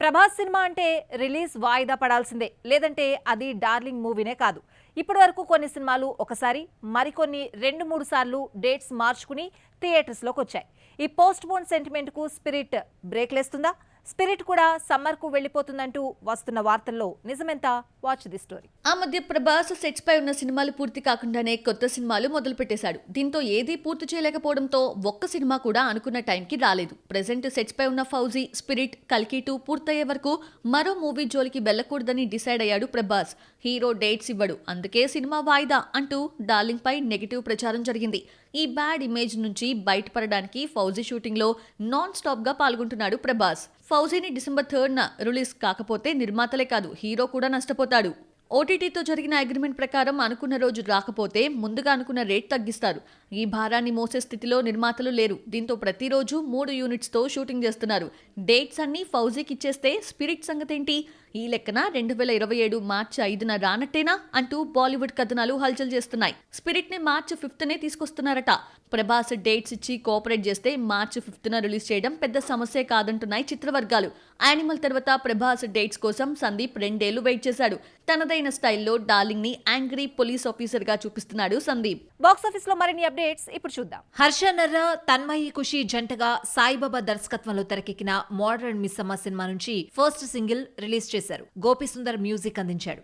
Prabhas cinema అంటే release వాయిదా పడాల్సిందే, లేదంటే అది డార్లింగ్ మూవీనే కాదు. ఇప్పటి వరకు కొన్ని సినిమాలు ఒకసారి, మరికొన్ని 2-3 సార్లు డేట్స్ మార్చుకుని థియేటర్స్లోకి వచ్చాయి. ఈ పోస్ట్ పోన్ సెంటిమెంట్కు స్పిరిట్ బ్రేక్లేస్తుందా? స్పిరిట్ కూడా సమ్మర్కు వెళ్లిపోతుందంటూ వస్తున్న వార్తల్లో నిజమెంత? Watch the story. ఆ మధ్య ప్రభాస్ సెట్స్ పై ఉన్న సినిమాలు పూర్తి కాకుండానే కొత్త సినిమాలు మొదలు పెట్టేశాడు. దీంతో ఏదీ పూర్తి చేయలేకపోవడంతో ఒక్క సినిమా కూడా అనుకున్న టైంకి రాలేదు. ప్రెజెంట్ సెట్స్ పై ఉన్న ఫౌజీ, స్పిరిట్, కల్కి 2 పూర్తయ్యే వరకు మరో మూవీ జోలికి వెళ్లకూడదని డిసైడ్ అయ్యాడు ప్రభాస్. హీరో డేట్స్ ఇవ్వడు, అందుకే సినిమా వాయిదా అంటూ డార్లింగ్ పై నెగిటివ్ ప్రచారం జరిగింది. ఈ బ్యాడ్ ఇమేజ్ నుంచి బయటపడడానికి ఫౌజీ షూటింగ్ లో నాన్ స్టాప్ గా పాల్గొంటున్నాడు ప్రభాస్. ఫౌజీని డిసెంబర్ 3న రిలీజ్ కాకపోతే నిర్మాతలే కాదు, హీరో కూడా నష్టపోతాడు. ఓటీటీతో జరిగిన అగ్రిమెంట్ ప్రకారం అనుకున్న రోజు రాకపోతే ముందుగా అనుకున్న రేట్ తగ్గిస్తారు. ఈ భారాన్ని మోసే స్థితిలో నిర్మాతలు లేరు. దీంతో ప్రతిరోజు 3 యూనిట్స్తో షూటింగ్ చేస్తున్నారు. డేట్స్ అన్ని ఫౌజీకి ఇచ్చేస్తే స్పిరిట్ సంగతేంటి? ఈ లెక్కన 2027 మార్చి 5న రానట్టేనా అంటూ బాలీవుడ్ కథనాలు హల్చల్ చేస్తున్నాయి. స్పిరిట్ ని మార్చి 5నే తీసుకొస్తున్నారట. ప్రభాస్ డేట్స్ ఇచ్చి కోఆపరేట్ చేస్తే మార్చి 5న రిలీజ్ చేయడం పెద్ద సమస్యే కాదంటున్నాయి చిత్రవర్గాలు. యానిమల్ తర్వాత ప్రభాస్ డేట్స్ కోసం సందీప్ 2 ఏళ్లు వెయిట్ చేశాడు. తనదైన స్టైల్లో డార్లింగ్ ని యాంగ్రీ పోలీస్ ఆఫీసర్ గా చూపిస్తున్నాడు సందీప్. బాక్సాఫీస్ లో మరిన్ని అప్డేట్స్ ఇప్పుడు చూద్దాం. హర్ష నర్రా, తన్మయి ఖుషి జంటగా సాయిబాబా దర్శకత్వంలో తెరకెక్కిన మోడర్న్ మిస్సమ్మ సినిమా నుంచి ఫస్ట్ సింగిల్ రిలీజ్ చేశారు. గోపి సుందర్ మ్యూజిక్ అందించాడు.